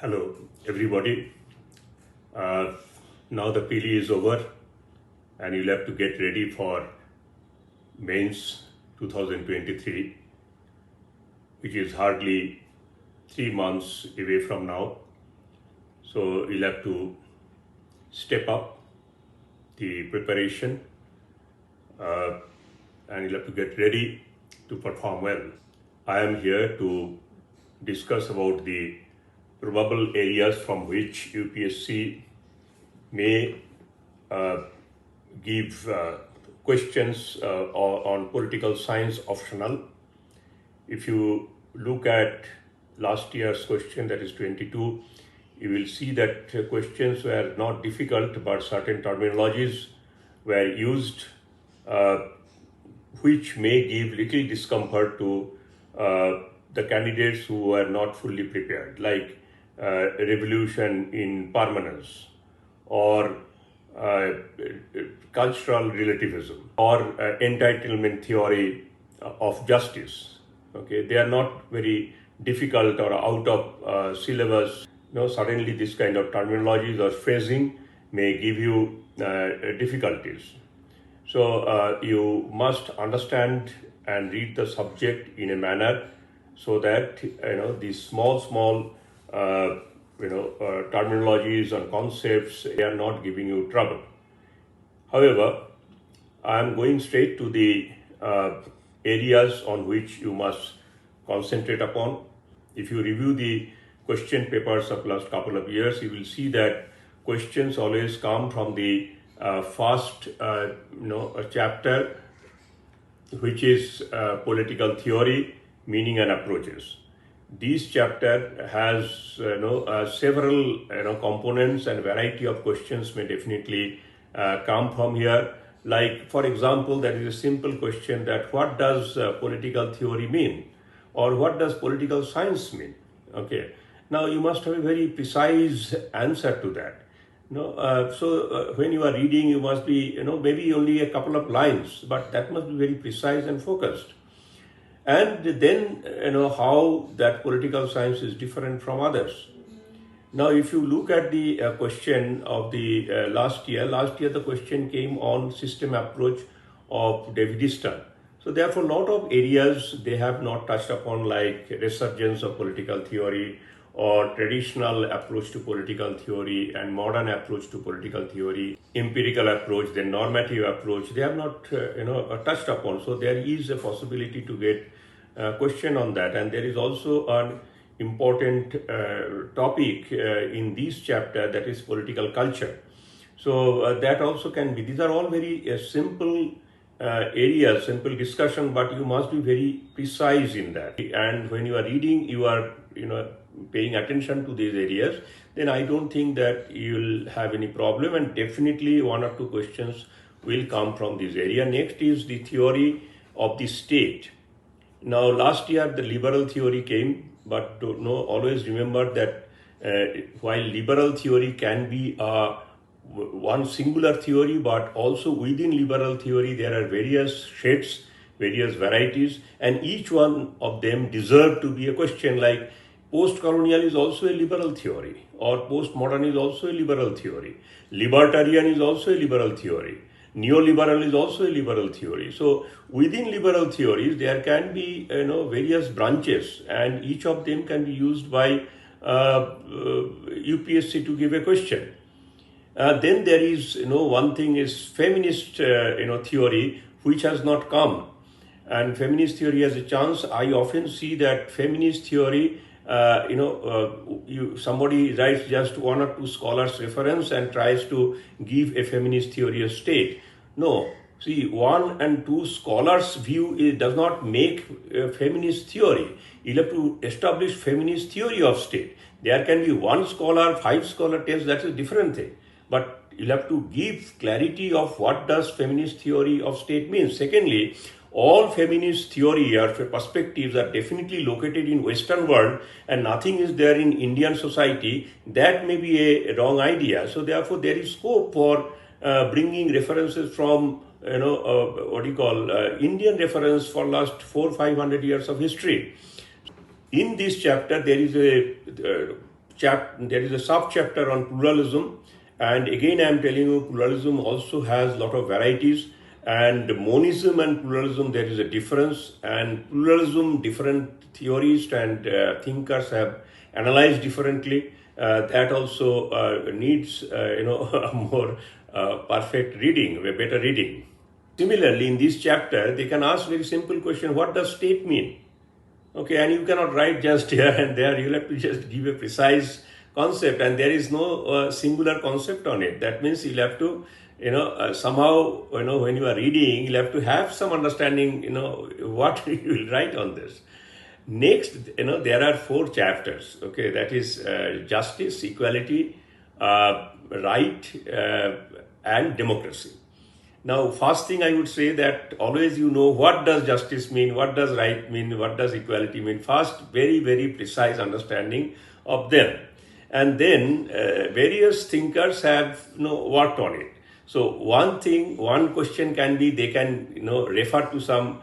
Hello, everybody. Now the PLE is over and you'll have to get ready for mains 2023, which is hardly 3 months away from now. So you'll have to step up the preparation and you'll have to get ready to perform well. I am here to discuss about the probable areas from which UPSC may give questions on political science optional. If you look at last year's question, that is 22, you will see that questions were not difficult, but certain terminologies were used which may give little discomfort to the candidates who were not fully prepared, like revolution in permanence, or cultural relativism, or entitlement theory of justice. Okay, they are not very difficult or out of syllabus. Suddenly this kind of terminologies or phrasing may give you difficulties. So you must understand and read the subject in a manner so that these small terminologies and concepts, they are not giving you trouble. However, I am going straight to the areas on which you must concentrate upon. If you review the question papers of last couple of years, you will see that questions always come from the first chapter, which is political theory, meaning and approaches. This chapter has several components, and variety of questions may definitely come from here. Like, for example, there is a simple question that what does political theory mean, or what does political science mean? Okay, now you must have a very precise answer to that. So when you are reading, you must be maybe only a couple of lines, but that must be very precise and focused. And then how that political science is different from others. Now, if you look at the question of the last year the question came on system approach of Davidson. So therefore, a lot of areas they have not touched upon, like resurgence of political theory, or traditional approach to political theory and modern approach to political theory, empirical approach, then normative approach, they have not touched upon. So there is a possibility to get a question on that. And there is also an important topic in this chapter, that is political culture. So that also can be, these are all very simple areas, simple discussion, but you must be very precise in that. And when you are reading, you are paying attention to these areas, then I don't think that you will have any problem, and definitely one or two questions will come from this area. Next is the theory of the state. Now, last year the liberal theory came, but always remember that while liberal theory can be one singular theory, but also within liberal theory there are various shades, various varieties, and each one of them deserve to be a question. Like post-colonial is also a liberal theory, or postmodern is also a liberal theory, libertarian is also a liberal theory, neoliberal is also a liberal theory. So within liberal theories there can be various branches, and each of them can be used by UPSC to give a question. Then there is one thing is feminist theory, which has not come, and feminist theory has a chance. I often see that feminist theory somebody writes just one or two scholars reference and tries to give a feminist theory of state. No, see, one and two scholars view does not make a feminist theory. You have to establish feminist theory of state. There can be one scholar, 5 scholar tells, that's a different thing. But you'll have to give clarity of what does feminist theory of state mean. Secondly, all feminist theory or perspectives are definitely located in Western world, and nothing is there in Indian society. That may be a wrong idea. So therefore, there is scope for bringing references from Indian reference for last 400-500 years of history. In this chapter, there is a there is a sub-chapter on pluralism, and again I am telling you pluralism also has a lot of varieties, and monism and pluralism there is a difference, and pluralism different theorists and thinkers have analyzed differently. That also needs a more perfect reading, a better reading. Similarly, in this chapter, they can ask very simple question: what does state mean? Okay, and you cannot write just here and there. You'll have to just give a precise concept, and there is no singular concept on it. That means you'll have to, somehow, when you are reading, you'll have to have some understanding, what you will write on this. Next, there are 4 chapters. Okay, that is justice, equality, right, and democracy. Now, first thing I would say that always what does justice mean, what does right mean, what does equality mean. First, very, very precise understanding of them. And then various thinkers have worked on it. So one question can be, they can refer to some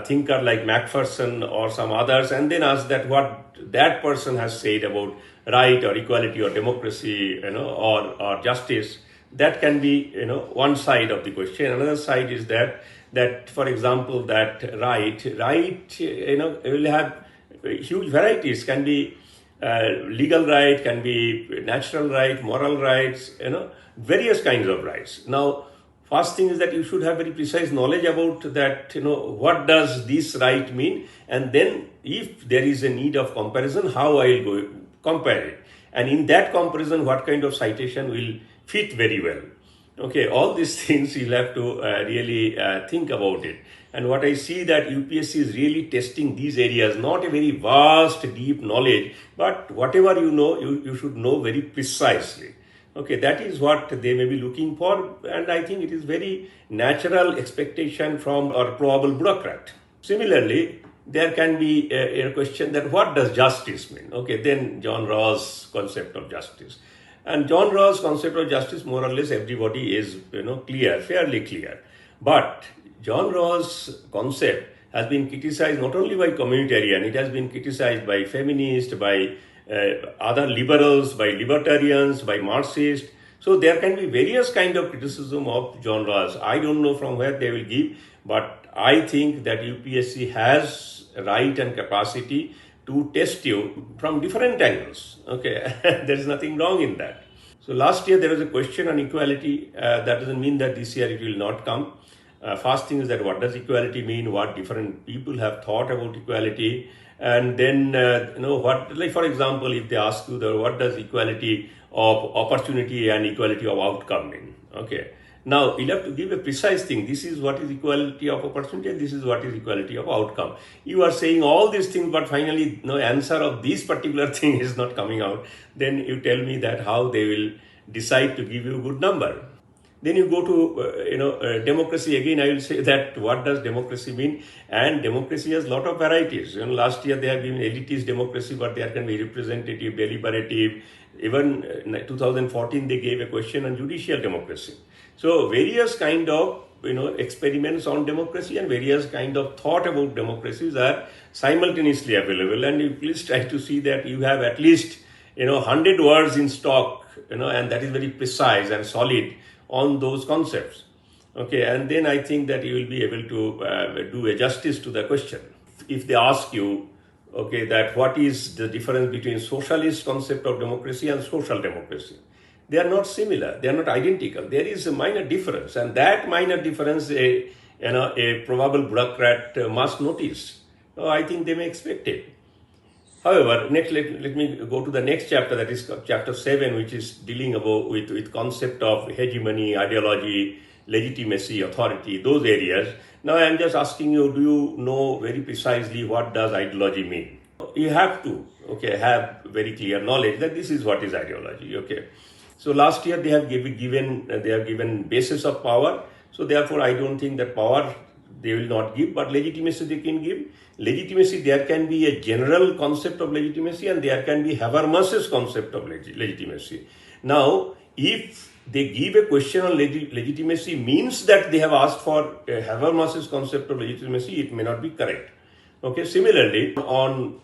thinker like Macpherson or some others, and then ask that what that person has said about right or equality or democracy, or justice. That can be one side of the question. Another side is that for example, that right will have huge varieties. Can be legal right, can be natural right, moral rights, various kinds of rights. Now, first thing is that you should have very precise knowledge about that, what does this right mean, and then if there is a need of comparison, how I will go compare it, and in that comparison, what kind of citation will fit very well. Okay, all these things you'll have to really think about it. And what I see that UPSC is really testing these areas, not a very vast, deep knowledge, but whatever you should know very precisely. Okay, that is what they may be looking for, and I think it is very natural expectation from our probable bureaucrat. Similarly, there can be a question that what does justice mean? Okay, then John Rawls' concept of justice. And John Rawls' concept of justice, more or less everybody is clear, fairly clear. But John Rawls' concept has been criticized not only by communitarian, it has been criticized by feminists, by other liberals, by libertarians, by Marxists. So there can be various kind of criticism of John Rawls. I don't know from where they will give, but I think that UPSC has right and capacity to test you from different angles. Okay, there is nothing wrong in that. So last year there was a question on equality. That doesn't mean that this year it will not come. First thing is that what does equality mean? What different people have thought about equality, and then what, like for example, if they ask you what does equality of opportunity and equality of outcome mean? Okay. Now, you'll have to give a precise thing. This is what is equality of opportunity and this is what is equality of outcome. You are saying all these things, but finally no answer of this particular thing is not coming out. Then you tell me that how they will decide to give you a good number. Then you go to democracy. Again, I will say that what does democracy mean? And democracy has a lot of varieties. Last year they have given elitist democracy, but there can be representative, deliberative. Even in 2014 they gave a question on judicial democracy. So various kind of experiments on democracy and various kind of thought about democracies are simultaneously available. And you please try to see that you have at least 100 words in stock, and that is very precise and solid on those concepts. Okay, and then I think that you will be able to do a justice to the question. If they ask you, okay, that what is the difference between socialist concept of democracy and social democracy? They are not similar. They are not identical. There is a minor difference, and that minor difference, a probable bureaucrat must notice. So I think they may expect it. However, next let me go to the next chapter, that is chapter 7, which is dealing with concept of hegemony, ideology, legitimacy, authority, those areas. Now I am just asking you, do you know very precisely what does ideology mean? You have to have very clear knowledge that this is what is ideology. Okay. So last year they have given basis of power. So therefore I don't think that power they will not give, but legitimacy they can give. Legitimacy, there can be a general concept of legitimacy and there can be Habermas's concept of legitimacy. Now, if they give a question on legitimacy means that they have asked for Habermas's concept of legitimacy, it may not be correct. Okay. Similarly, on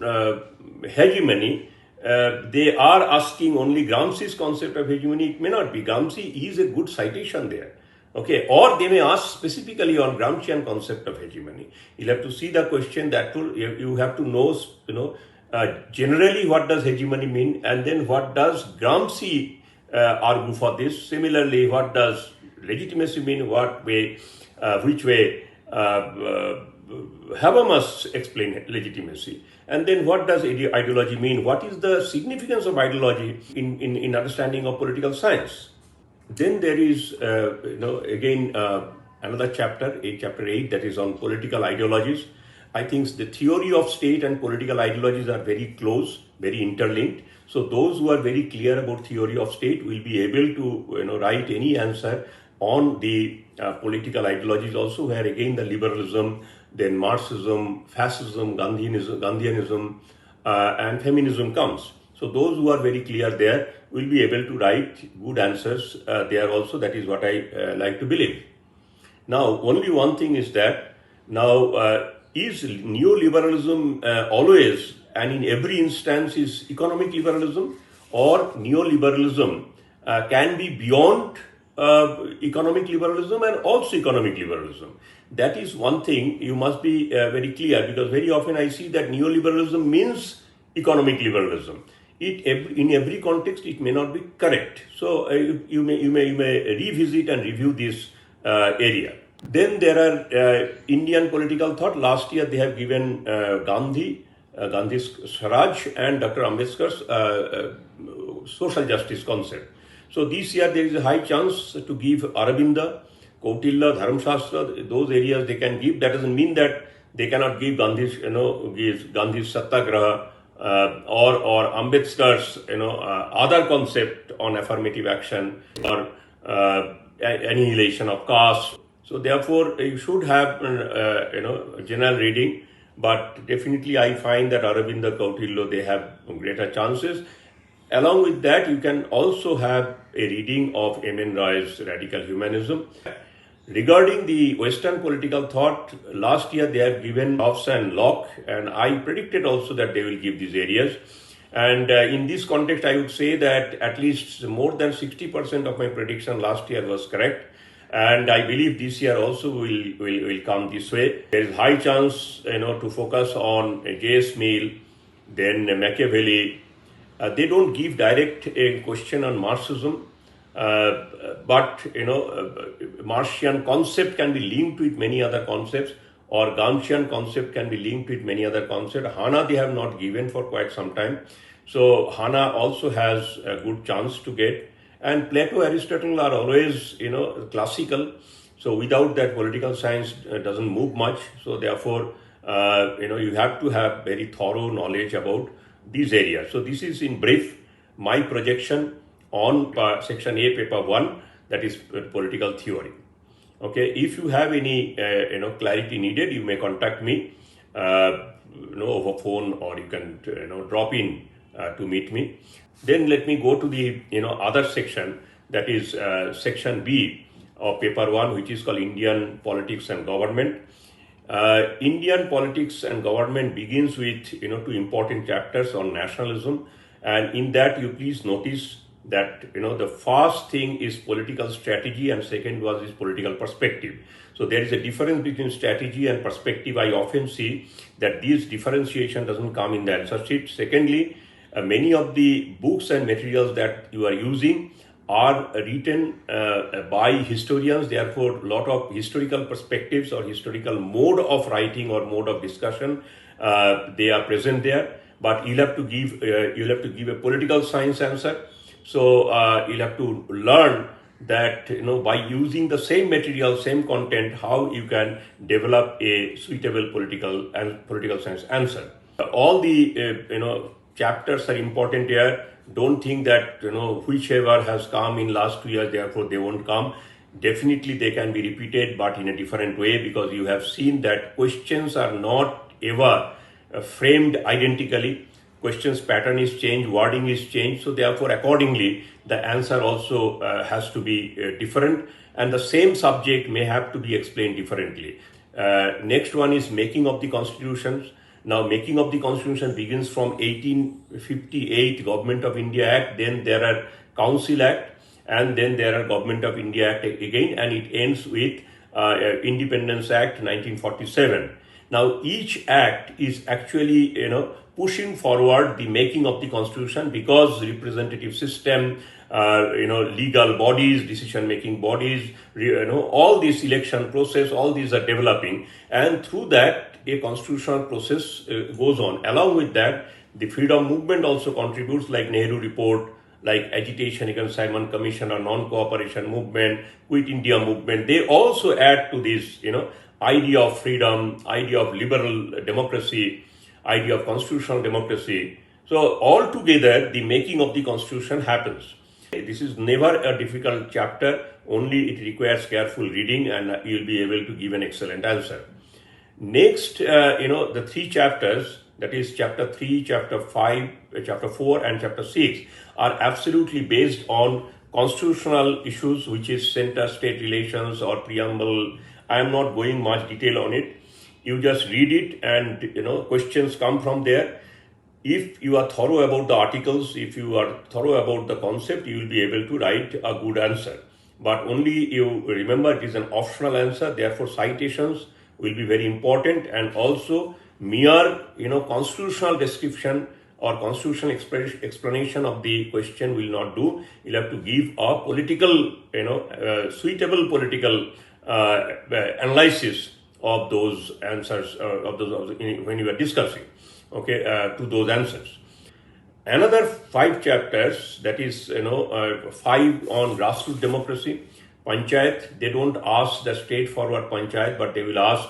hegemony, they are asking only Gramsci's concept of hegemony. It may not be. Gramsci is a good citation there. Okay, or they may ask specifically on Gramscian concept of hegemony. You'll have to see the question. That will, you have to know, generally what does hegemony mean, and then what does Gramsci argue for this. Similarly, what does legitimacy mean? What way, which way Habermas explain legitimacy, and then what does ideology mean? What is the significance of ideology in understanding of political science? Then there is, again, another chapter, chapter 8, that is on political ideologies. I think the theory of state and political ideologies are very close, very interlinked. So those who are very clear about theory of state will be able to, write any answer on the political ideologies also, where again the liberalism, then Marxism, fascism, Gandhianism, and feminism comes. So those who are very clear there will be able to write good answers there also. That is what I like to believe. Now, only one thing is that now is neoliberalism always and in every instance is economic liberalism, or neoliberalism can be beyond economic liberalism and also economic liberalism? That is one thing you must be very clear, because very often I see that neoliberalism means economic liberalism. In every context, it may not be correct. So you may revisit and review this area. Then there are Indian political thought. Last year they have given Gandhi's Swaraj and Dr. Ambedkar's social justice concept. So this year there is a high chance to give Aurobindo, Kautilya, Dharmashastra, those areas they can give. That doesn't mean that they cannot give Gandhi's, Gandhi's Satyagraha or Ambedkar's, other concept on affirmative action or annihilation of caste. So therefore, you should have, general reading. But definitely, I find that Aurobindo, Kautilya, they have greater chances. Along with that, you can also have a reading of M.N. Roy's Radical Humanism. Regarding the Western political thought, last year they have given Hobbes and Locke, and I predicted also that they will give these areas. And in this context, I would say that at least more than 60% of my prediction last year was correct. And I believe this year also will come this way. There is high chance, to focus on J.S. Mill, then Machiavelli. They don't give direct a question on Marxism, but Marxian concept can be linked with many other concepts, or Gramscian concept can be linked with many other concepts. Hannah they have not given for quite some time, so Hannah also has a good chance to get. And Plato, Aristotle are always classical. So without that, political science doesn't move much. So therefore, you have to have very thorough knowledge about these areas. So this is in brief my projection on section A, paper 1, that is political theory. Okay, if you have any clarity needed, you may contact me over phone, or you can drop in to meet me. Then let me go to the other section, that is section B of paper 1, which is called Indian Politics and Government. Indian politics and government begins with two important chapters on nationalism, and in that you please notice that the first thing is political strategy and second is political perspective. So there is a difference between strategy and perspective. I often see that this differentiation doesn't come in the answer sheet. Secondly, many of the books and materials that you are using are written by historians. Therefore, a lot of historical perspectives or historical mode of writing or mode of discussion they are present there. But you'll have to give a political science answer. So you'll have to learn that by using the same material, same content, how you can develop a suitable political science answer. All the chapters are important here. Don't think that whichever has come in last 2 years, therefore they won't come. Definitely they can be repeated, but in a different way, because you have seen that questions are not ever framed identically. Questions pattern is changed, wording is changed, so therefore accordingly the answer also has to be different, and the same subject may have to be explained differently. Next one is making of the constitutions. Now, making of the Constitution begins from 1858 Government of India Act, then there are Council Act, and then there are Government of India Act again, and it ends with Independence Act 1947. Now, each act is actually, pushing forward the making of the Constitution, because representative system, legal bodies, decision-making bodies, all this election process, all these are developing, and through that, a constitutional process goes on. Along with that, the freedom movement also contributes, like Nehru Report, like agitation against Simon Commission or non-cooperation movement, Quit India movement. They also add to this, idea of freedom, idea of liberal democracy, idea of constitutional democracy. So altogether, the making of the Constitution happens. This is never a difficult chapter, only it requires careful reading, and you'll be able to give an excellent answer. Next, the three chapters, that is chapter 3, chapter 5, chapter 4 and chapter 6, are absolutely based on constitutional issues, which is center-state relations or preamble. I am not going much detail on it. You just read it, and questions come from there. If you are thorough about the articles, if you are thorough about the concept, you will be able to write a good answer. But only you remember, it is an optional answer, therefore citations will be very important, and also mere constitutional description or constitutional explanation of the question will not do. You'll have to give a political, suitable political analysis of those answers, when you are discussing, to those answers. Another 5 chapters, that is, 5 on grassroots democracy, panchayat. They don't ask the straightforward panchayat, but they will ask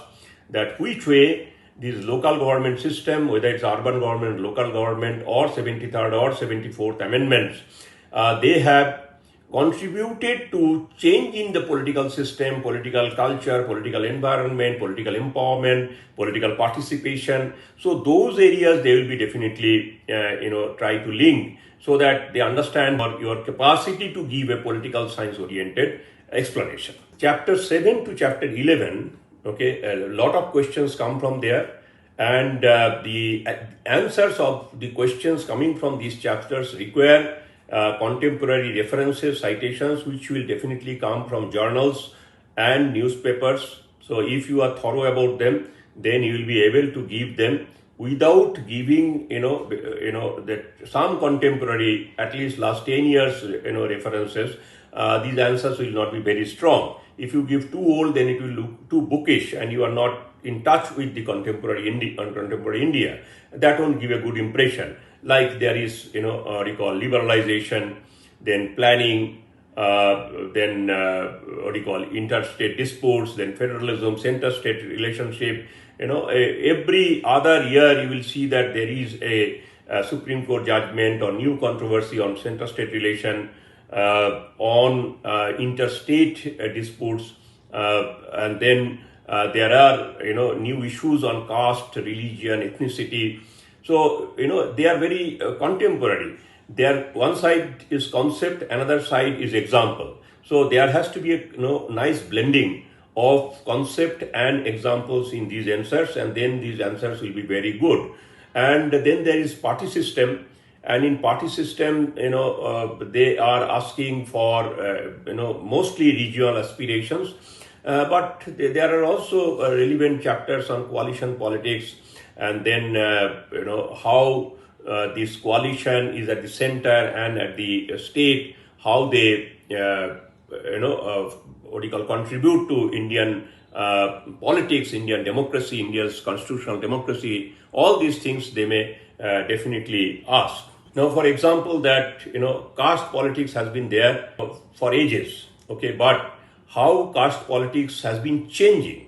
that which way this local government system, whether it's urban government, local government, or 73rd or 74th amendments, they have contributed to changing the political system, political culture, political environment, political empowerment, political participation. So those areas they will be definitely, try to link, so that they understand your capacity to give a political science-oriented explanation. Chapter 7 to chapter 11, a lot of questions come from there, and the answers of the questions coming from these chapters require contemporary references, citations, which will definitely come from journals and newspapers. So if you are thorough about them, then you will be able to give them without giving, that some contemporary, at least last 10 years, references. These answers will not be very strong. If you give too old, then it will look too bookish, and you are not in touch with the contemporary India. That won't give a good impression. Like there is, liberalization, then planning, then interstate disputes, then federalism, center-state relationship. Every other year you will see that there is a Supreme Court judgment or new controversy on center-state relation, on interstate disputes, and then there are new issues on caste, religion, ethnicity. So they are very contemporary. One side is concept, another side is example. So there has to be a nice blending of concept and examples in these answers, and then these answers will be very good. And then there is party system. And in party system, they are asking for, mostly regional aspirations. But there are also relevant chapters on coalition politics, and then, how this coalition is at the center and at the state, how they, contribute to Indian politics, Indian democracy, India's constitutional democracy. All these things they may definitely ask. Now, for example, that, caste politics has been there for ages, but how caste politics has been changing,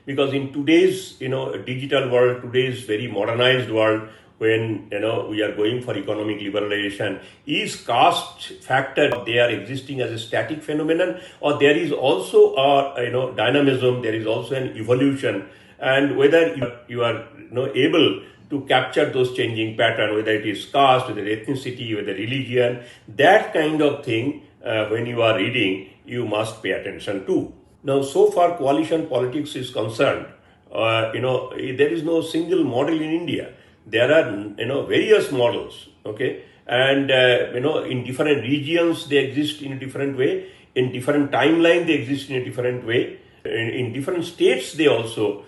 because in today's, digital world, today's very modernized world, when, we are going for economic liberalization, is caste factor there existing as a static phenomenon, or there is also a, dynamism, there is also an evolution, and whether you are, able to capture those changing patterns, whether it is caste, whether ethnicity, whether religion, that kind of thing, when you are reading, you must pay attention to. Now, so far coalition politics is concerned, there is no single model in India. There are various models, okay, and in different regions they exist in a different way. In different timeline they exist in a different way. In different states they also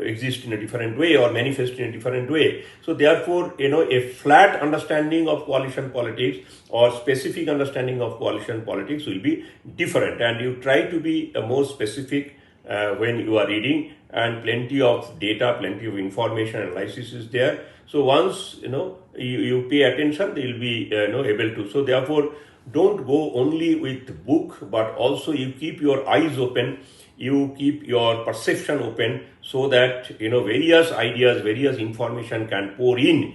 exist in a different way or manifest in a different way. So therefore, a flat understanding of coalition politics or specific understanding of coalition politics will be different, and you try to be more specific when you are reading, and plenty of data, plenty of information analysis is there. So once you pay attention, they will be able to. So therefore, don't go only with book, but also you keep your eyes open, you keep your perception open, so that various ideas, various information can pour in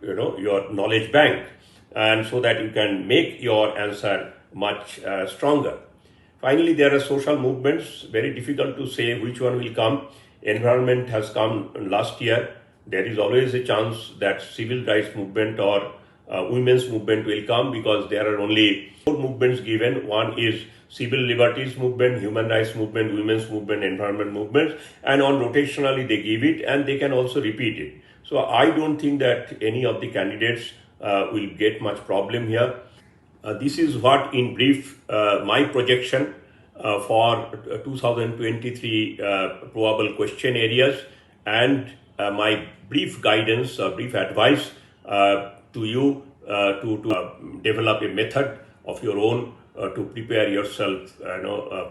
your knowledge bank, and so that you can make your answer much stronger. Finally, there are social movements. Very difficult to say which one will come. Environment has come last year. There is always a chance that civil rights movement or women's movement will come, because there are only 4 movements given. One is civil liberties movement, human rights movement, women's movement, environment movement, and on rotationally they give it, and they can also repeat it. So I don't think that any of the candidates will get much problem here. This is what in brief my projection for 2023 probable question areas, and my brief guidance, brief advice to you to develop a method of your own to prepare yourself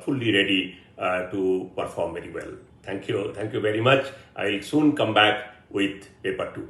fully ready to perform very well. Thank you very much. I will soon come back with paper 2.